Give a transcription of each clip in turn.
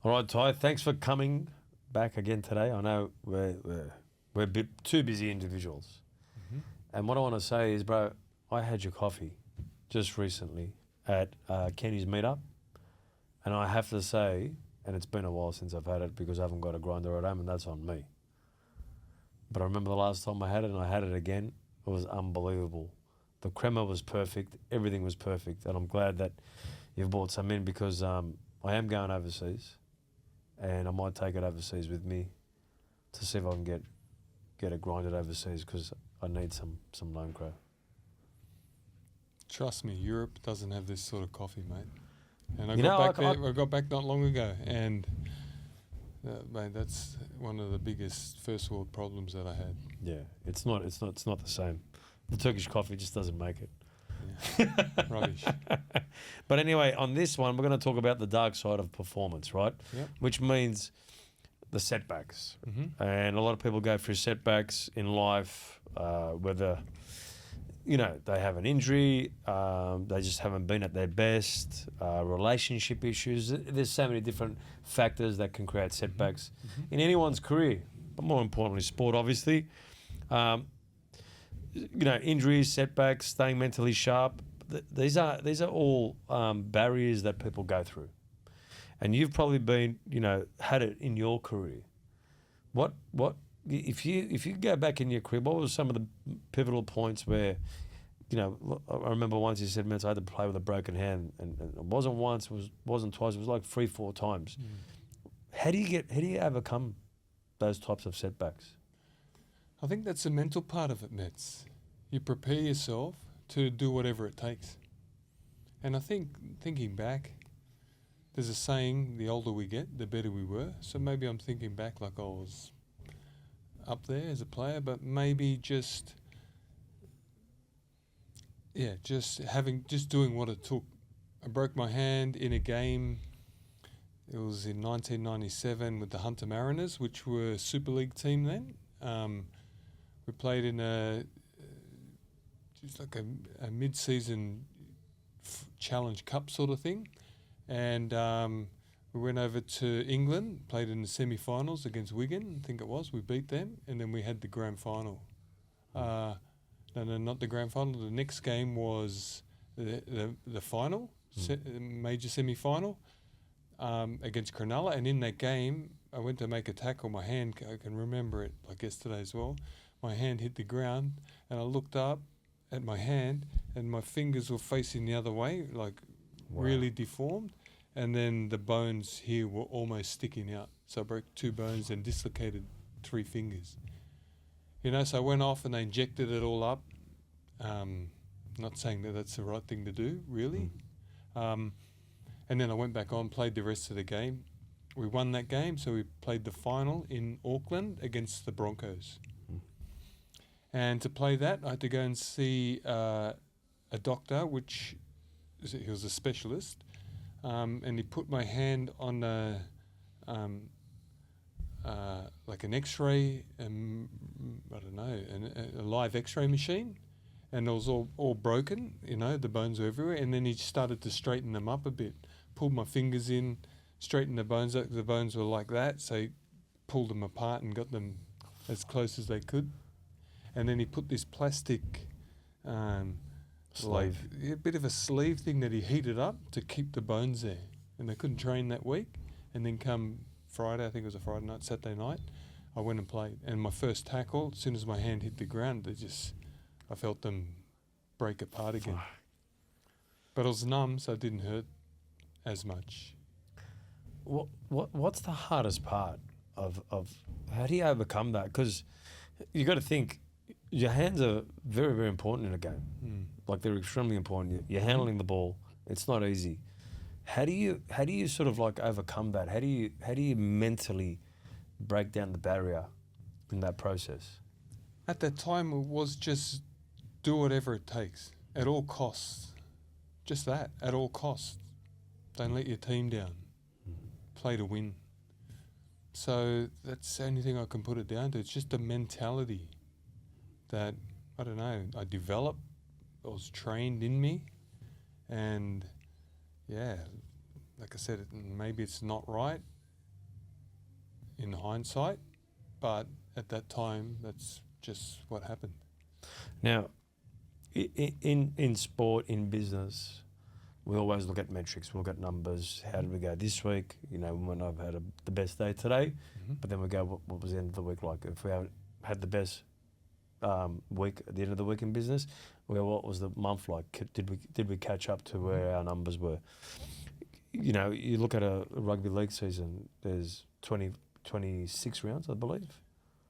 All right, Ty, thanks for coming back again today. I know we're a bit too busy individuals. And what I want to say is, bro, I had your coffee just recently at Kenny's meetup. And I have to say, and it's been a while since I've had it because I haven't got a grinder at home, and that's on me. But I remember the last time I had it, and I had it again. It was unbelievable. The crema was perfect. Everything was perfect. And I'm glad that you've brought some in because I am going overseas, and I might take it overseas with me to see if I can get it grinded overseas because I need some lone crow. Trust me, Europe doesn't have this sort of coffee, mate. And I got back not long ago, and mate, that's one of the biggest first world problems that I had. Yeah, it's not the same. The Turkish coffee just doesn't make it. Yeah. Rubbish. But anyway, on this one, we're going to talk about the dark side of performance, right? Yep. Which means the setbacks. Mm-hmm. And a lot of people go through setbacks in life, whether, they have an injury, they just haven't been at their best, relationship issues. There's so many different factors that can create setbacks in anyone's career, but more importantly, sport, obviously. Injuries, setbacks, staying mentally sharp. These are all barriers that people go through. And you've probably been, had it in your career. What if you go back in your career, what were some of the pivotal points where, I remember once you said, man, I had to play with a broken hand, and it wasn't once, wasn't twice, it was like 3-4 times. How do you overcome those types of setbacks? I think that's the mental part of it, Mets. You prepare yourself to do whatever it takes. And I think, thinking back, there's a saying, the older we get, the better we were. So maybe I'm thinking back like I was up there as a player, but maybe just doing what it took. I broke my hand in a game. It was in 1997 with the Hunter Mariners, which were a Super League team then. We played in just like a mid-season Challenge Cup sort of thing. And we went over to England, played in the semi-finals against Wigan, I think it was. We beat them, and then we had the grand final. No, not the grand final. The next game was the final, major semi-final against Cronulla. And in that game, I went to make a tackle. My hand, I can remember it like yesterday as well. My hand hit the ground, and I looked up at my hand, and my fingers were facing the other way, like really deformed. And then the bones here were almost sticking out. So I broke 2 bones and dislocated 3 fingers. So I went off and they injected it all up. Not saying that that's the right thing to do, really. And then I went back on, played the rest of the game. We won that game, so we played the final in Auckland against the Broncos. And to play that, I had to go and see a doctor, he was a specialist, and he put my hand on like an X-ray, a live X-ray machine, and it was all broken. The bones were everywhere. And then he started to straighten them up a bit, pulled my fingers in, straightened the bones up. The bones were like that, so he pulled them apart and got them as close as they could. And then he put this plastic Sleeve. a bit of a sleeve thing that he heated up to keep the bones there. And they couldn't train that week. And then come Friday, I think it was a Friday night, Saturday night, I went and played. And my first tackle, as soon as my hand hit the ground, I felt them break apart again. But it was numb, so it didn't hurt as much. What's the hardest part of how do you overcome that? Because you got to think, your hands are very, very important in a game. Like, they're extremely important. You're handling the ball. It's not easy. How do you sort of like overcome that? How do you mentally break down the barrier in that process? At that time, it was just do whatever it takes at all costs. Just that, at all costs. Don't let your team down. Play to win. So that's the only thing I can put it down to. It's just a mentality that, I don't know, I developed, was trained in me. And yeah, like I said, maybe it's not right in hindsight, but at that time, that's just what happened. Now, in sport, in business, we always look at metrics. We look at numbers. How did we go this week? You know, we might not have had the best day today, but then we go, what was the end of the week like? If we haven't had the best week at the end of the week in business, we go, what was the month like? Did we catch up to where our numbers were? You know, you look at a rugby league season. There's 26 rounds, I believe,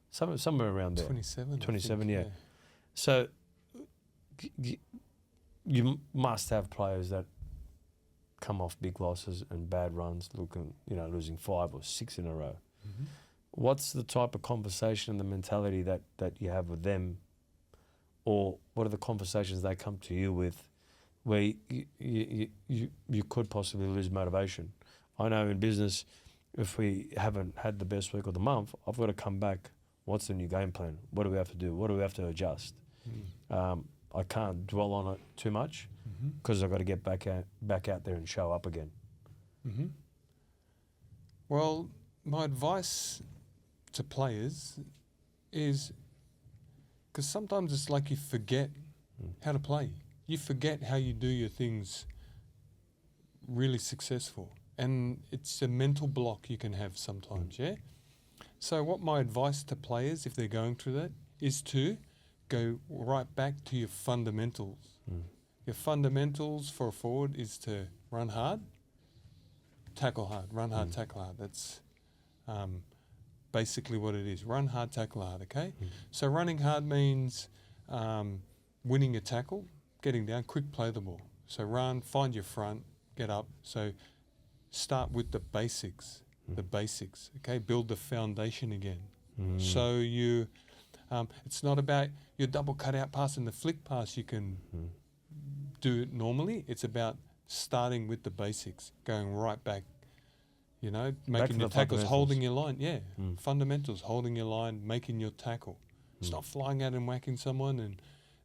somewhere around there. 27. 27, yeah. So you must have players that come off big losses and bad runs, losing 5 or 6 in a row. Mm-hmm. What's the type of conversation and the mentality that you have with them, or what are the conversations they come to you with, where you could possibly lose motivation? I know in business, if we haven't had the best week of the month, I've got to come back. What's the new game plan? What do we have to do? What do we have to adjust? I can't dwell on it too much because I've got to get back out there and show up again. Mm-hmm. Well, my advice to players is, because sometimes it's like you forget how to play. You forget how you do your things really successful. And it's a mental block you can have sometimes, yeah? So what my advice to players, if they're going through that, is to go right back to your fundamentals. Your fundamentals for a forward is to run hard, tackle hard, run hard, tackle hard. That's basically what it is. Run hard, tackle hard, okay? So running hard means winning a tackle, getting down, quick play the ball. So run, find your front, get up. So start with the basics, okay? Build the foundation again. So you, it's not about your double cutout pass and the flick pass you can do it normally. It's about starting with the basics, going right back, making your tackles, holding your line. Fundamentals, holding your line, making your tackle. It's not flying out and whacking someone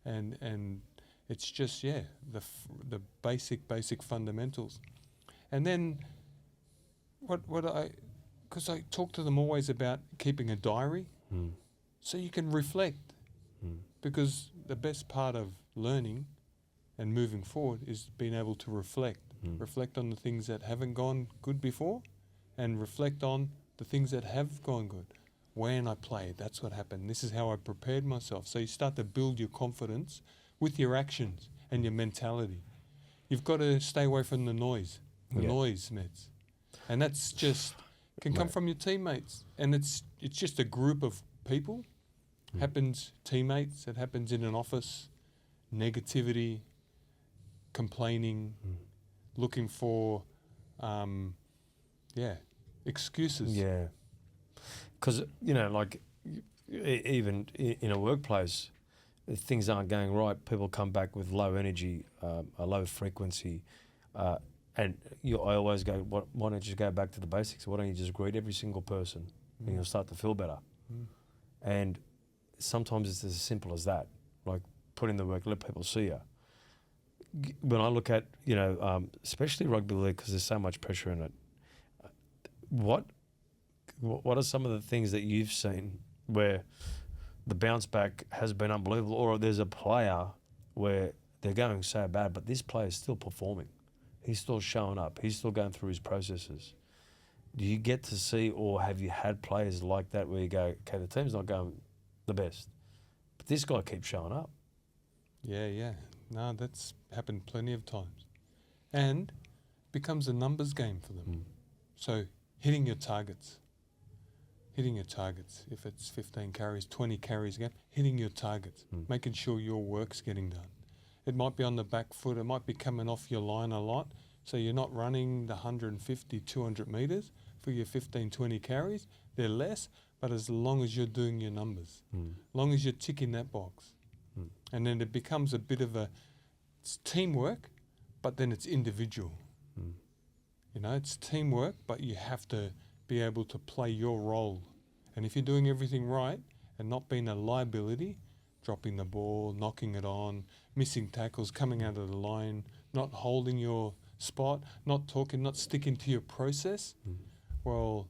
and it's just, the basic fundamentals. And then because I talk to them always about keeping a diary so you can reflect, because the best part of learning and moving forward is being able to reflect on the things that haven't gone good before and reflect on the things that have gone good. When I played, that's what happened. This is how I prepared myself. So you start to build your confidence with your actions and your mentality. You've got to stay away from the noise, meds. And that's just, can come from your teammates. And it's just a group of people. Happens, teammates, it happens in an office, negativity, complaining, looking for, excuses. Yeah. Because, even in a workplace, if things aren't going right, people come back with low energy, a low frequency. I always go, why don't you just go back to the basics? Why don't you just greet every single person and you'll start to feel better? And sometimes it's as simple as that, like put in the work, let people see you. When I look at, especially rugby league, because there's so much pressure in it, what are some of the things that you've seen where the bounce back has been unbelievable, or there's a player where they're going so bad, but this player is still performing. He's still showing up. He's still going through his processes. Do you get to see, or have you had players like that where you go, okay, the team's not going the best, but this guy keeps showing up? Yeah. No, that's happened plenty of times. And becomes a numbers game for them. So hitting your targets. If it's 15 carries, 20 carries a game, hitting your targets, making sure your work's getting done. It might be on the back foot, it might be coming off your line a lot, so you're not running the 150, 200 metres for your 15, 20 carries. They're less, but as long as you're doing your numbers, as long as you're ticking that box. And then it becomes a bit of it's teamwork, but then it's individual. It's teamwork, but you have to be able to play your role. And if you're doing everything right and not being a liability, dropping the ball, knocking it on, missing tackles, coming out of the line, not holding your spot, not talking, not sticking to your process, well,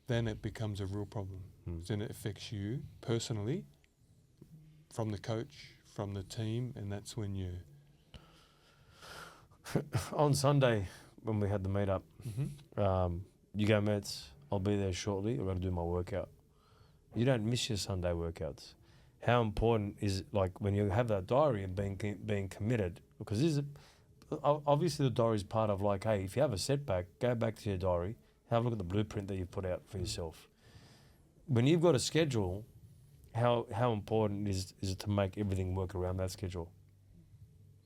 then it becomes a real problem. Then it affects you personally, from the coach, from the team, and that's when you... On Sunday, when we had the meet-up, you go, mates, I'll be there shortly. I've got to do my workout. You don't miss your Sunday workouts. How important is, like, when you have that diary and being committed, because this is, obviously the diary is part of, like, hey, if you have a setback, go back to your diary, have a look at the blueprint that you've put out for yourself. When you've got a schedule, how important is it to make everything work around that schedule?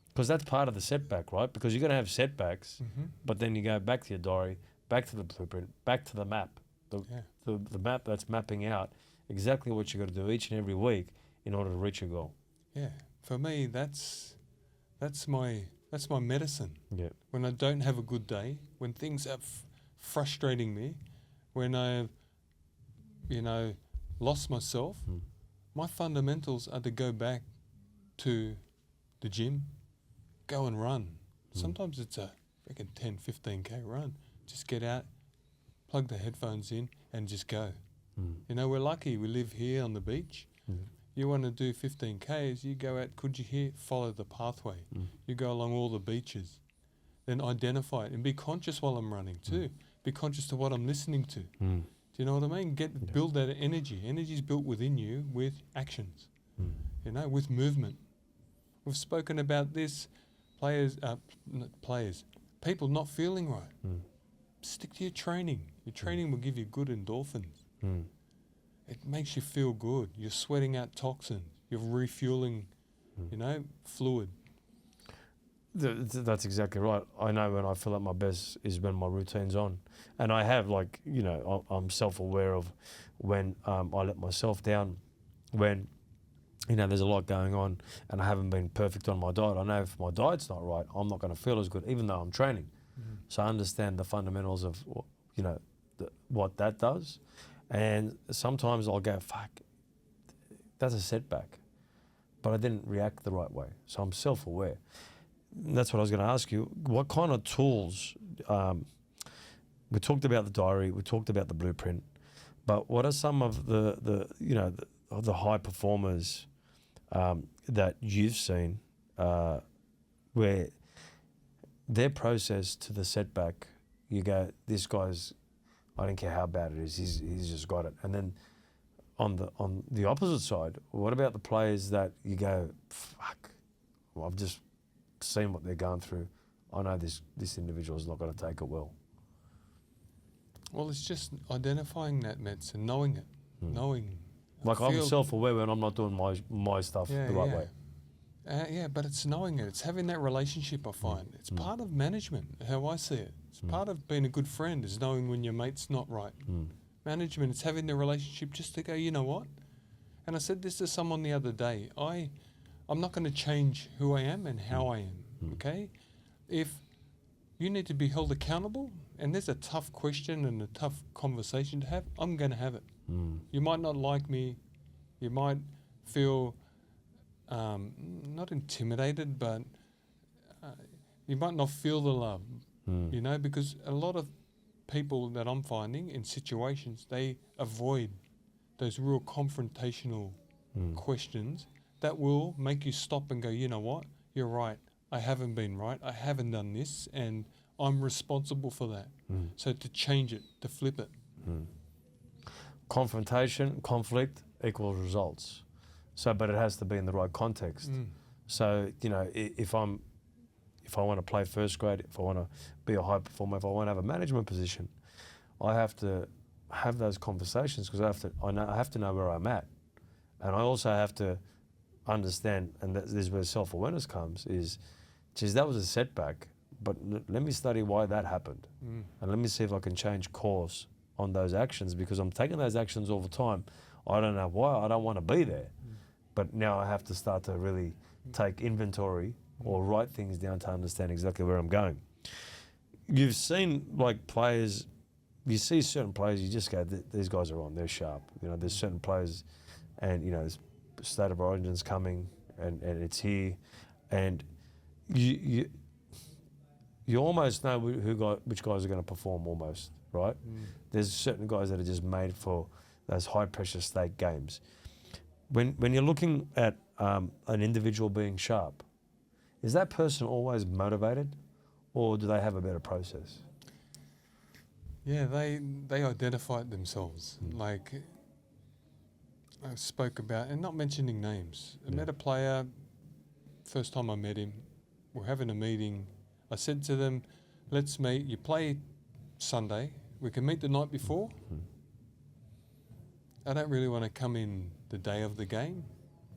Because that's part of the setback, right? Because you're going to have setbacks, but then you go back to your diary, back to the blueprint, back to the map, the map that's mapping out exactly what you've got to do each and every week in order to reach your goal. Yeah, for me, that's my medicine. Yeah. When I don't have a good day, when things are frustrating me, when I've, lost myself, my fundamentals are to go back to the gym, go and run. Sometimes it's a freaking 10, 15K run. Just get out, plug the headphones in and just go. We're lucky we live here on the beach. You want to do 15Ks, you go out, could you hear, follow the pathway. You go along all the beaches. Then identify it and be conscious while I'm running too. Be conscious to what I'm listening to. Do you know what I mean? Build that energy. Energy is built within you with actions, with movement. We've spoken about this, people not feeling right. Stick to your training. Your training will give you good endorphins. It makes you feel good. You're sweating out toxins. You're refueling, fluid. That's exactly right. I know when I feel at my best is when my routine's on. And I have, I'm self-aware of when I let myself down, when, there's a lot going on and I haven't been perfect on my diet. I know if my diet's not right, I'm not going to feel as good, even though I'm training. So I understand the fundamentals of, what that does. And sometimes I'll go, fuck, that's a setback. But I didn't react the right way. So I'm self-aware. That's what I was going to ask you. What kind of tools, we talked about the diary, we talked about the blueprint, but what are some of the high performers that you've seen where their process to the setback, you go, this guy's, I don't care how bad it is, he's just got it. And then on the opposite side, what about the players that you go, fuck, well, I've just seen what they're going through. I know this individual is not going to take it well. Well, it's just identifying that medicine, knowing it, knowing. Like I'm self-aware when I'm not doing my stuff the right way. But it's knowing it. It's having that relationship, I find. It's part of management, how I see it. It's part of being a good friend is knowing when your mate's not right. Management, it's having the relationship just to go, you know what? And I said this to someone the other day. I'm not going to change who I am and how I am, okay? If you need to be held accountable, and there's a tough question and a tough conversation to have, I'm going to have it. You might not like me. You might feel not intimidated, but you might not feel the love, because a lot of people that I'm finding in situations, they avoid those real confrontational questions that will make you stop and go, you know what, you're right, I haven't been right, I haven't done this, and I'm responsible for that. So to change it, to flip it. Confrontation, conflict equals results. So, but it has to be in the right context. So, if I want to play first grade, if I want to be a high performer, if I want to have a management position, I have to have those conversations because I have to know where I'm at, and I also have to understand, and this is where self-awareness comes. Is, geez, that was a setback, but let me study why that happened, and let me see if I can change course on those actions because I'm taking those actions all the time. I don't know why. I don't want to be there. But now I have to start to really take inventory or write things down to understand exactly where I'm going. You've seen players, you see certain players, you just go, these guys are on, they're sharp. There's certain players and, State of Origin's coming and it's here. And you almost know which guys are going to perform almost. right? There's certain guys that are just made for those high pressure stake games. When you're looking at an individual being sharp, is that person always motivated, or do they have a better process? Yeah, they identify it themselves. Like I spoke about, and not mentioning names. I met a player, first time I met him, we're having a meeting. I said to them, let's meet, you play Sunday, we can meet the night before. I don't really want to come in the day of the game.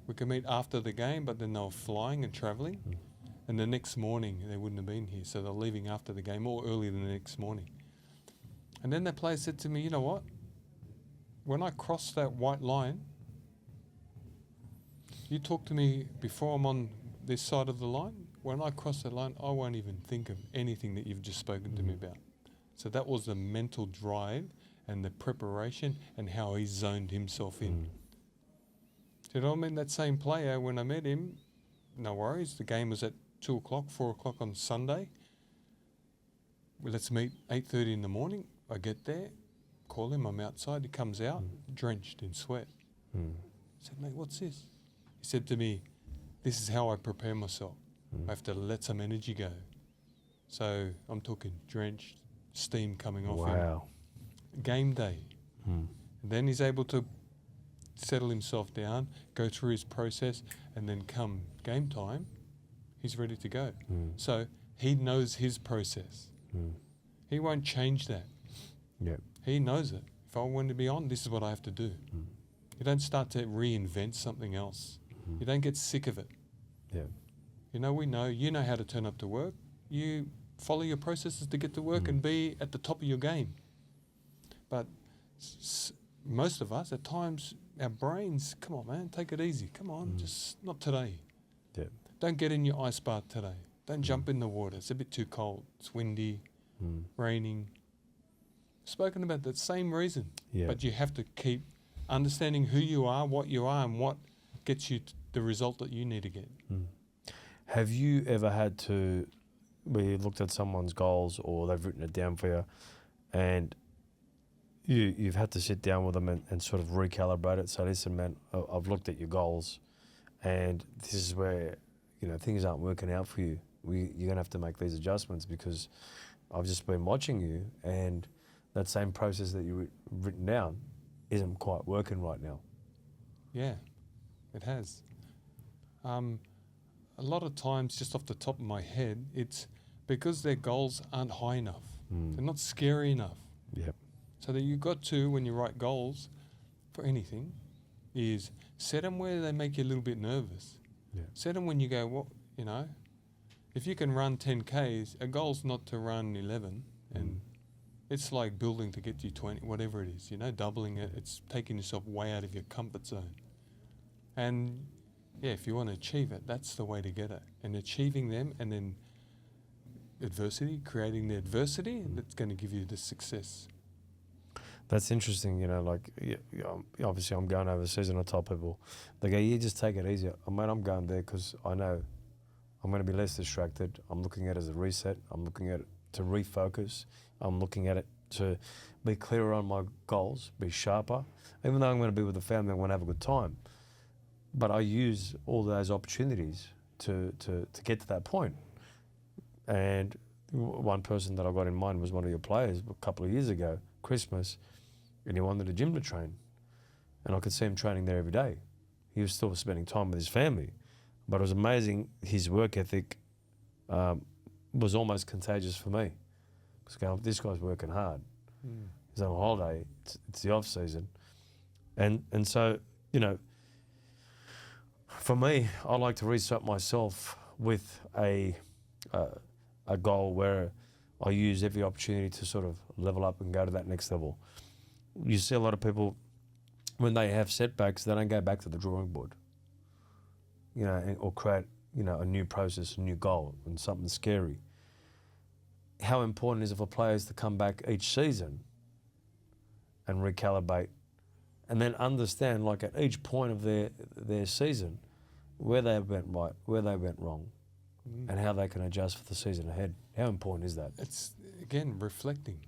We can meet after the game, but then they were flying and travelling. And the next morning, they wouldn't have been here, so they're leaving after the game or early the next morning. And then that player said to me, you know what? When I cross that white line, you talk to me before I'm on this side of the line. When I cross that line, I won't even think of anything that you've just spoken to me about. So that was the mental drive and the preparation and how he zoned himself in. Do you know what I mean? That same player, when I met him, no worries, the game was at 2 o'clock, 4 o'clock on Sunday. Well, let's meet 8:30 in the morning. I get there, call him, I'm outside. He comes out, drenched in sweat. I said, mate, what's this? He said to me, this is how I prepare myself. I have to let some energy go. So I'm talking drenched, steam coming off him. Game day. And then he's able to settle himself down, go through his process, and then come game time, he's ready to go. So he knows his process. He won't change that. He knows it. If I want to be on, this is what I have to do. You don't start to reinvent something else. You don't get sick of it. You know, you know how to turn up to work. You follow your processes to get to work and be at the top of your game. But most of us, at times, our brains, come on, man, take it easy. Come on, just not today. Don't get in your ice bath today. Don't jump in the water. It's a bit too cold. It's windy, raining. Spoken about that same reason. But you have to keep understanding who you are, and what gets you the result that you need to get. Have you ever had to, where you looked at someone's goals or they've written it down for you, and you've had to sit down with them and sort of recalibrate it? So listen, man, I've looked at your goals, and this is where, you know, things aren't working out for you. You're going to have to make these adjustments because I've just been watching you, and that same process that you've written down isn't quite working right now. Yeah, it has. A lot of times, just off the top of my head, it's because their goals aren't high enough. They're not scary enough. So that you've got to, when you write goals for anything, is set them where they make you a little bit nervous. Set them when you go, well, you know, if you can run 10 Ks, a goal's not to run 11, and it's like building to get you 20, whatever it is, you know, doubling it. It's taking yourself way out of your comfort zone. And yeah, if you want to achieve it, that's the way to get it. And achieving them, and then adversity, creating the adversity, that's going to give you the success. That's interesting, you know, like, obviously I'm going overseas and I tell people, they go, you just take it easy. I'm going there because I know I'm going to be less distracted. I'm looking at it as a reset. I'm looking at it to refocus. I'm looking at it to be clearer on my goals, be sharper. Even though I'm going to be with the family, I want to have a good time. But I use all those opportunities to get to that point. And one person that I got in mind was one of your players a couple of years ago, Christmas, and he wanted a gym to train. And I could see him training there every day. He was still spending time with his family. But it was amazing, his work ethic was almost contagious for me. Because this guy's working hard. He's on a holiday, it's the off season. And so, you know, for me, I like to reset myself with a goal where I use every opportunity to sort of level up and go to that next level. You see a lot of people, when they have setbacks, they don't go back to the drawing board, you know, or create, you know, a new process, a new goal, and something scary. How important is it for players to come back each season and recalibrate, and then understand, like, at each point of their season, where they went right, where they went wrong, and how they can adjust for the season ahead? How important is that? It's, again, reflecting.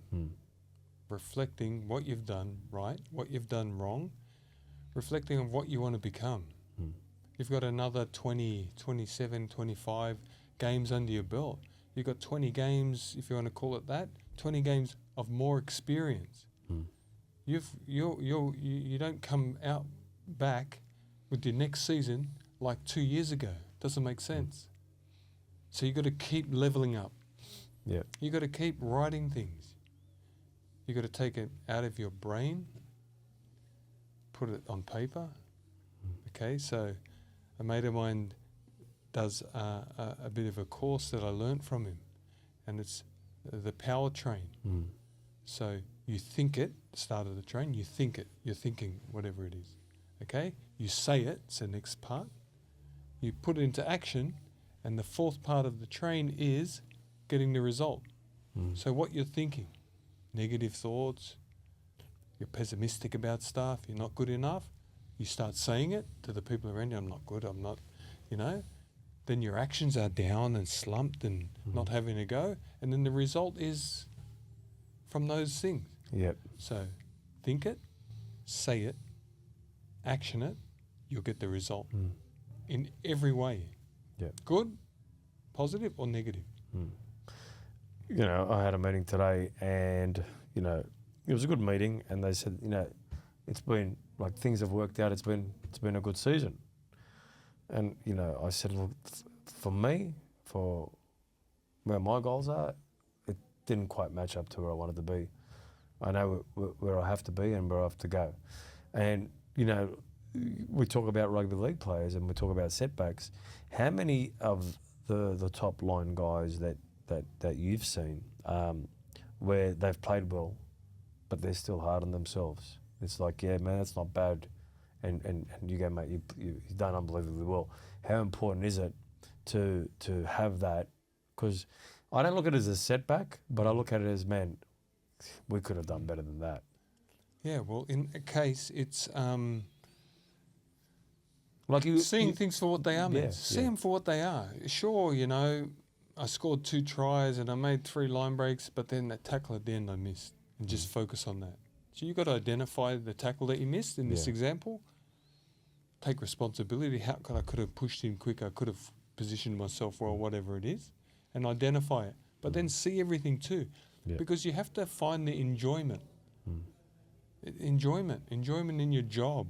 reflecting what you've done right, what you've done wrong, reflecting on what you want to become. You've got another 20, 27, 25 games under your belt. You've got 20 games, if you want to call it that, 20 games of more experience. You don't come out back with your next season like 2 years ago. Doesn't make sense. So you've got to keep leveling up. Yeah. You've got to keep writing things. You've got to take it out of your brain, put it on paper. Okay, so a mate of mine does a bit of a course that I learnt from him, and it's the power train. So you think it, start of the train, you think it, you're thinking whatever it is. Okay, you say it, it's the next part. You put it into action, and the fourth part of the train is getting the result. So what you're thinking, negative thoughts, you're pessimistic about stuff, you're not good enough, you start saying it to the people around you, I'm not good, I'm not, then your actions are down and slumped and not having a go, and then the result is from those things. Yep. So think it, say it, action it, you'll get the result in every way. Yep. Good, positive or negative. I had a meeting today, and it was a good meeting, and they said, it's been like things have worked out. It's been a good season, and I said, look, for me, for where my goals are, it didn't quite match up to where I wanted to be. I know where I have to be and where I have to go, and we talk about rugby league players and we talk about setbacks. How many of the top line guys that you've seen where they've played well, but they're still hard on themselves? It's like, yeah, man, that's not bad. And you go, mate, you've done unbelievably well. How important is it to have that? Because I don't look at it as a setback, but I look at it as, man, we could have done better than that. Yeah, well, in a case, it's like seeing things for what they are, man. Yeah, See them for what they are. Sure, I scored 2 tries and I made 3 line breaks, but then that tackle at the end I missed, and just focus on that. So you've got to identify the tackle that you missed in this example, take responsibility. How I could have pushed in quicker, I could have positioned myself well, whatever it is, and identify it. But then see everything too, because you have to find the enjoyment. Enjoyment in your job.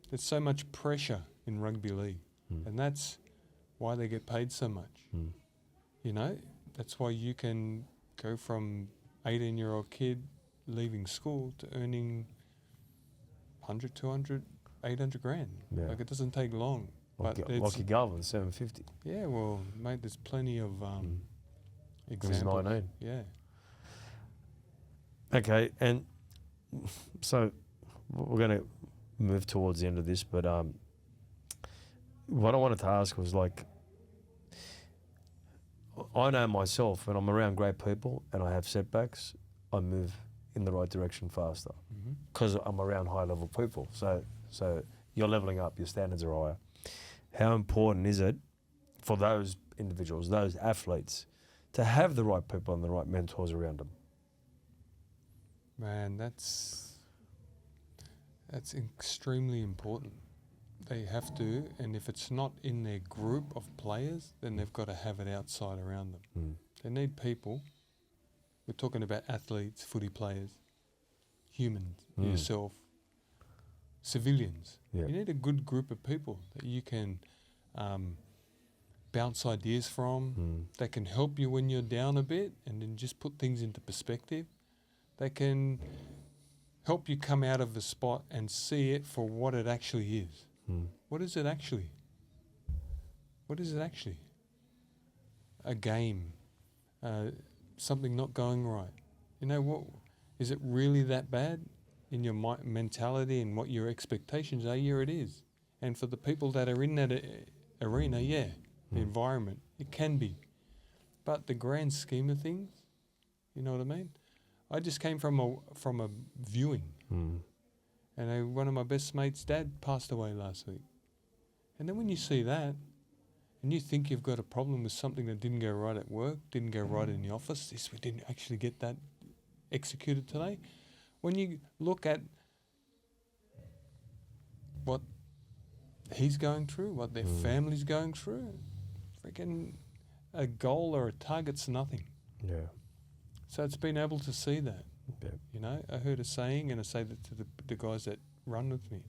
There's so much pressure in rugby league, and that's why they get paid so much. That's why you can go from 18-year-old kid leaving school to earning 100, 200, 800 grand. Yeah. Like, it doesn't take long. Lockie Galvin, 750. Yeah, well, mate, there's plenty of examples. He was 19. Yeah. Okay, and so we're going to move towards the end of this, but what I wanted to ask was, like, I know myself, when I'm around great people and I have setbacks, I move in the right direction faster because I'm around high-level people. So you're leveling up, your standards are higher. How important is it for those individuals, those athletes, to have the right people and the right mentors around them? Man, that's extremely important. They have to, and if it's not in their group of players, then they've got to have it outside around them. They need people. We're talking about athletes, footy players, humans, yourself, civilians. Yeah. You need a good group of people that you can bounce ideas from, that can help you when you're down a bit and then just put things into perspective. They can help you come out of a spot and see it for what it actually is. What is it actually? What is it actually? A game, something not going right. What? Is it really that bad in your mentality and what your expectations are? Yeah, it is. And for the people that are in that arena, the environment, it can be. But the grand scheme of things, you know what I mean? I just came from a viewing. And one of my best mates' dad passed away last week. And then when you see that, and you think you've got a problem with something that didn't go right at work, didn't go right in the office, we didn't actually get that executed today. When you look at what he's going through, what their family's going through, freaking a goal or a target's nothing. Yeah. So it's been able to see that. Yeah. You know, I heard a saying, and I say that to the guys that run with me.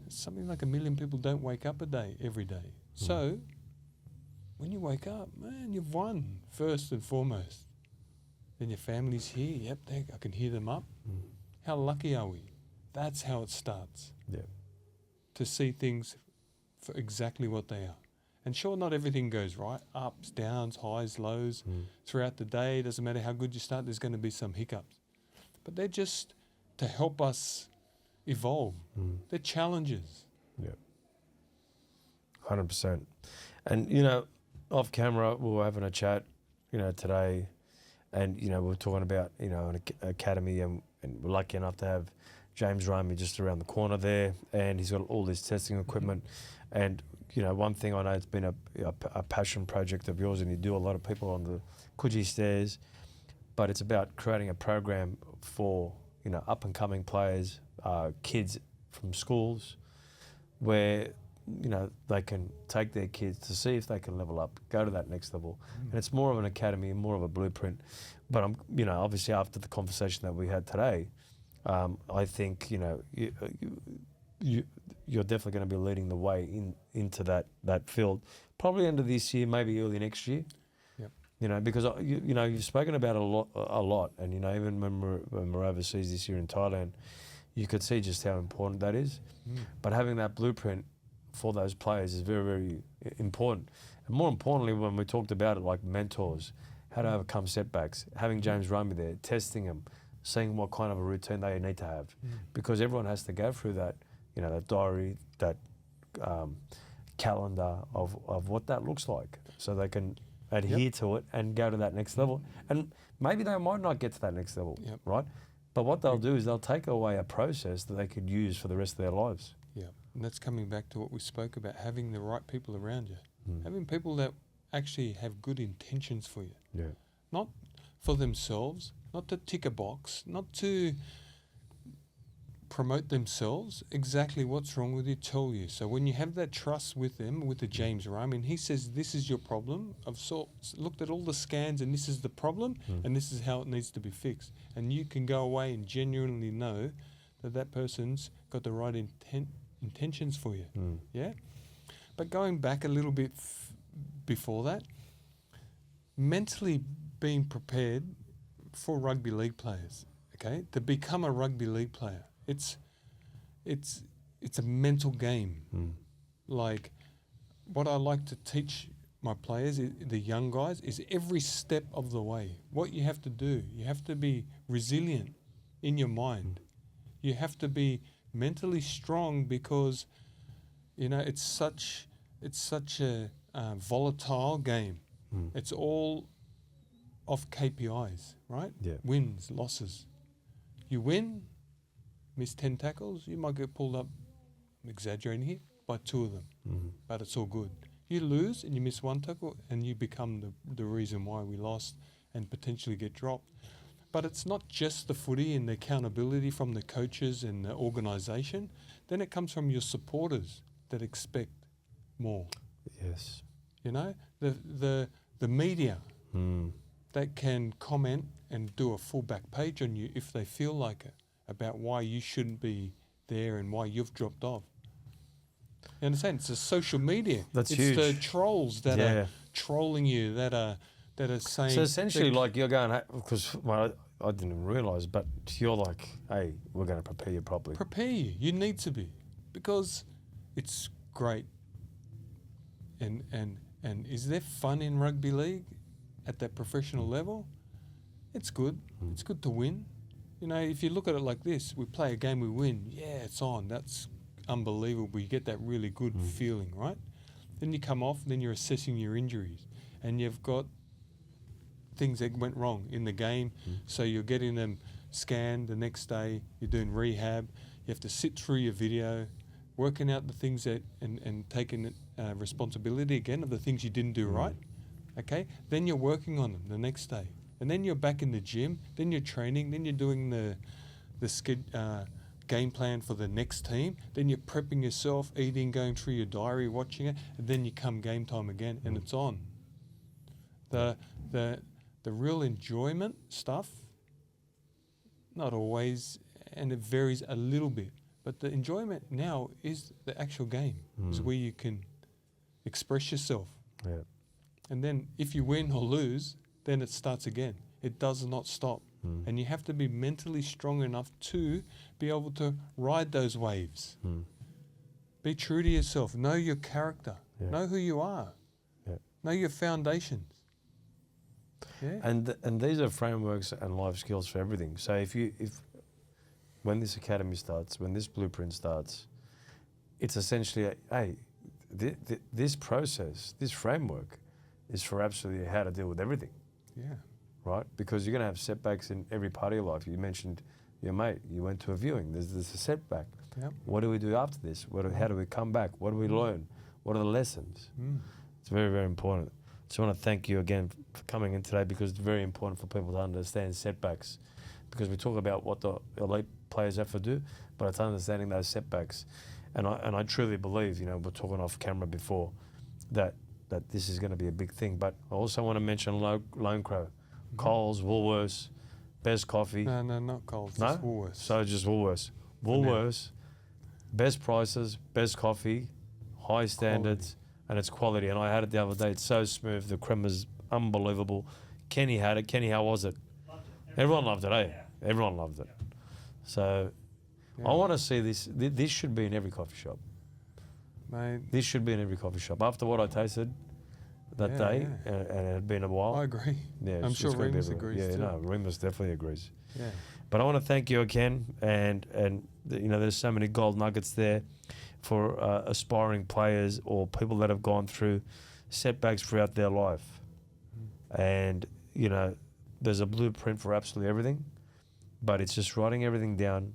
Something like 1 million people don't wake up every day. So when you wake up, man, you've won first and foremost. Then your family's here. Yep, I can hear them up. How lucky are we? That's how it starts. Yeah. To see things for exactly what they are. And sure, not everything goes right. Ups, downs, highs, lows. Throughout the day, doesn't matter how good you start, there's going to be some hiccups. But they're just to help us evolve. They're challenges. Yeah. 100%. And, you know, off camera, we were having a chat, you know, today, and, you know, we were talking about, you know, an academy, and we're lucky enough to have James Ramey just around the corner there, and he's got all this testing equipment. And, you know, one thing I know, it's been a passion project of yours, and you do a lot of people on the Coogee stairs, but it's about creating a program for, you know, up-and-coming players, kids from schools, where, you know, they can take their kids to see if they can level up, go to that next level. And it's more of an academy, more of a blueprint. But, you know, obviously after the conversation that we had today, I think, you know, you're definitely going to be leading the way into that field, probably end of this year, maybe early next year. Yep. You know, because you know, you've spoken about it a lot, and, you know, even when we're overseas this year in Thailand, you could see just how important that is. But having that blueprint for those players is very, very important. And more importantly, when we talked about it, like mentors, how to overcome setbacks, having James Ramey there, testing them, seeing what kind of a routine they need to have, because everyone has to go through that, you know, that diary, that calendar of what that looks like, so they can adhere to it and go to that next level. And maybe they might not get to that next level, right? But what they'll do is they'll take away a process that they could use for the rest of their lives. Yeah, and that's coming back to what we spoke about, having the right people around you, having people that actually have good intentions for you. Yeah. Not for themselves, not to tick a box, not to promote themselves, exactly what's wrong with you, tell you. So when you have that trust with them, with the James Ramey, and he says, this is your problem, I've looked at all the scans and this is the problem, and this is how it needs to be fixed. And you can go away and genuinely know that that person's got the right intentions for you. Yeah? But going back a little bit before that, mentally being prepared for rugby league players, okay, to become a rugby league player, it's a mental game. Like, what I like to teach my players, the young guys, is every step of the way. What you have to do, you have to be resilient in your mind. You have to be mentally strong, because, you know, it's such a volatile game. It's all off KPIs, right? Yeah. Wins, losses. You win, miss 10 tackles, you might get pulled up, I'm exaggerating here, by 2 of them. But it's all good. You lose and you miss 1 tackle, and you become the reason why we lost and potentially get dropped. But it's not just the footy and the accountability from the coaches and the organisation. Then it comes from your supporters that expect more. Yes. You know, the media that can comment and do a full back page on you if they feel like it, about why you shouldn't be there and why you've dropped off. You understand? It's the social media. That's it's huge. the trolls that are trolling you, that are saying. So essentially, like, you're going, because I didn't even realise, but you're like, hey, we're going to prepare you properly. Prepare you. You need to be, because it's great. And is there fun in rugby league at that professional level? It's good. It's good to win. You know, if you look at it like this, we play a game, we win. Yeah, it's on. That's unbelievable. You get that really good feeling, right? Then you come off, then you're assessing your injuries, and you've got things that went wrong in the game. So you're getting them scanned the next day. You're doing rehab. You have to sit through your video, working out the things that and taking responsibility again of the things you didn't do right. Okay, then you're working on them the next day. And then you're back in the gym, then you're training, then you're doing the game plan for the next team, then you're prepping yourself, eating, going through your diary, watching it, and then you come game time again and it's on. The real enjoyment stuff, not always, and it varies a little bit, but the enjoyment now is the actual game, is where you can express yourself. Yeah. And then if you win or lose, then it starts again. It does not stop. And you have to be mentally strong enough to be able to ride those waves. Be true to yourself. Know your character. Yeah. Know who you are. Yeah. Know your foundations. Yeah. And these are frameworks and life skills for everything. So if when this academy starts, when this blueprint starts, it's essentially this process, this framework, is for absolutely how to deal with everything. Yeah. Right? Because you're going to have setbacks in every part of your life. You mentioned your mate. You went to a viewing. There's a setback. Yep. What do we do after this? How do we come back? What do we learn? What are the lessons? It's very, very important. So I want to thank you again for coming in today, because it's very important for people to understand setbacks, because we talk about what the elite players have to do, but it's understanding those setbacks. And I truly believe, we're talking off camera before, that this is going to be a big thing. But I also want to mention Lone Crow. Coles, Woolworths, best coffee. No, not Coles. No? Just Woolworths. So just Woolworths. Woolworths, best prices, best coffee, high standards, and it's quality. And I had it the other day. It's so smooth. The creme is unbelievable. Kenny had it. Kenny, how was it? Everyone loved it, eh? Yeah. Everyone loved it. So I want to see this. This should be in every coffee shop. Mate. This should be in every coffee shop. After what I tasted that day, and it had been a while. I agree. Yeah, I'm sure Remus agrees too. Yeah, no, Remus definitely agrees. Yeah. But I want to thank you again, and there's so many gold nuggets there for aspiring players or people that have gone through setbacks throughout their life. And there's a blueprint for absolutely everything, but it's just writing everything down,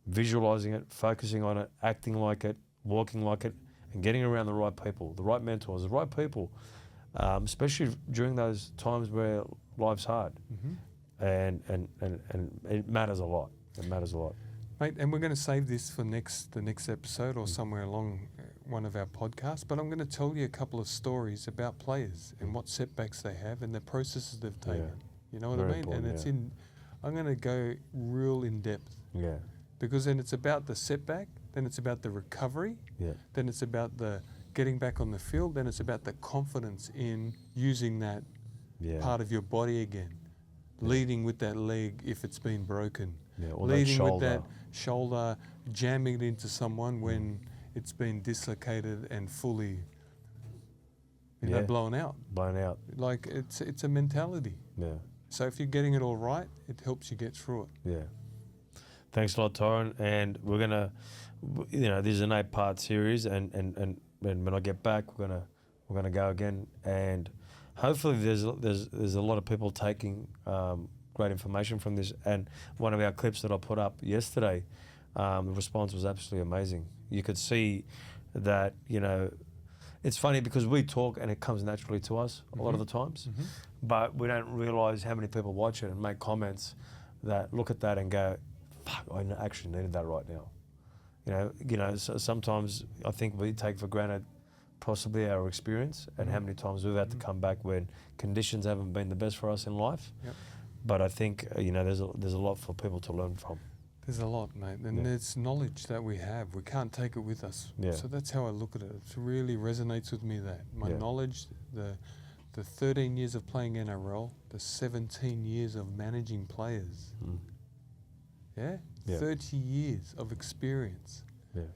visualizing it, focusing on it, acting like it, walking like it, and getting around the right people, the right mentors, the right people, especially during those times where life's hard. And it matters a lot. It matters a lot. Mate, and we're going to save this for the next episode or somewhere along one of our podcasts, but I'm going to tell you a couple of stories about players and what setbacks they have and the processes they've taken. Yeah. You know what Very I mean? And important, it's I'm going to go real in depth. Yeah. Because then it's about the setback, then it's about the recovery, then it's about the getting back on the field, then it's about the confidence in using that part of your body again. Leading with that leg if it's been broken. Or leading that with that shoulder, jamming it into someone when it's been dislocated and fully blown out. Blown out. Like it's a mentality. Yeah. So if you're getting it all right, it helps you get through it. Yeah. Thanks a lot, Tyran. And we're gonna, this is an 8-part series, and when I get back, we're gonna go again, and hopefully there's a lot of people taking great information from this. And one of our clips that I put up yesterday, the response was absolutely amazing. You could see that it's funny because we talk and it comes naturally to us a lot of the times, but we don't realise how many people watch it and make comments that look at that and go, fuck, I actually needed that right now. So sometimes I think we take for granted possibly our experience and how many times we've had to come back when conditions haven't been the best for us in life. Yep. But I think there's a lot for people to learn from. There's a lot, mate, and there's knowledge that we have. We can't take it with us. Yeah. So that's how I look at it. It really resonates with me, that my knowledge, the 13 years of playing NRL, the 17 years of managing players. 30 years of experience.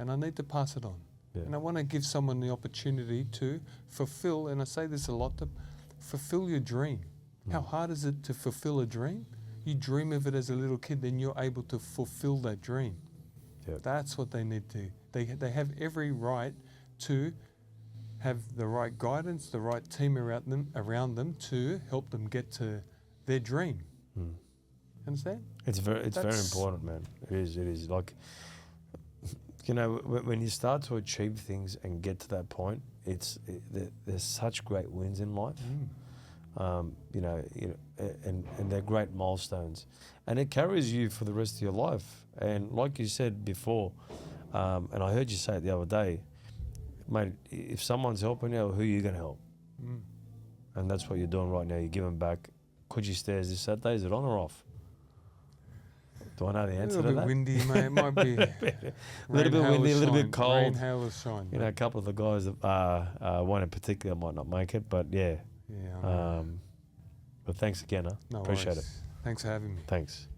And I need to pass it on. And I want to give someone the opportunity to fulfill, and I say this a lot, to fulfill your dream. How hard is it to fulfill a dream? You dream of it as a little kid, then you're able to fulfill that dream. That's what they need to. They have every right to have the right guidance, the right team around them to help them get to their dream. Understand? It's very important, man. It is. Like, when you start to achieve things and get to that point, there's such great wins in life. and they're great milestones, and it carries you for the rest of your life. And like you said before, and I heard you say it the other day, mate, if someone's helping you, who are you going to help? And that's what you're doing right now. You're giving back. Coogee Stairs this Saturday, is it on or off? Do I know the answer to that? A little bit windy, mate. It might be a little bit windy, a little bit cold. Rain, hail, or shine. You know, a couple of the guys, one in particular might not make it, but yeah. Yeah. But thanks again, huh? No Appreciate worries. it. Thanks for having me. Thanks.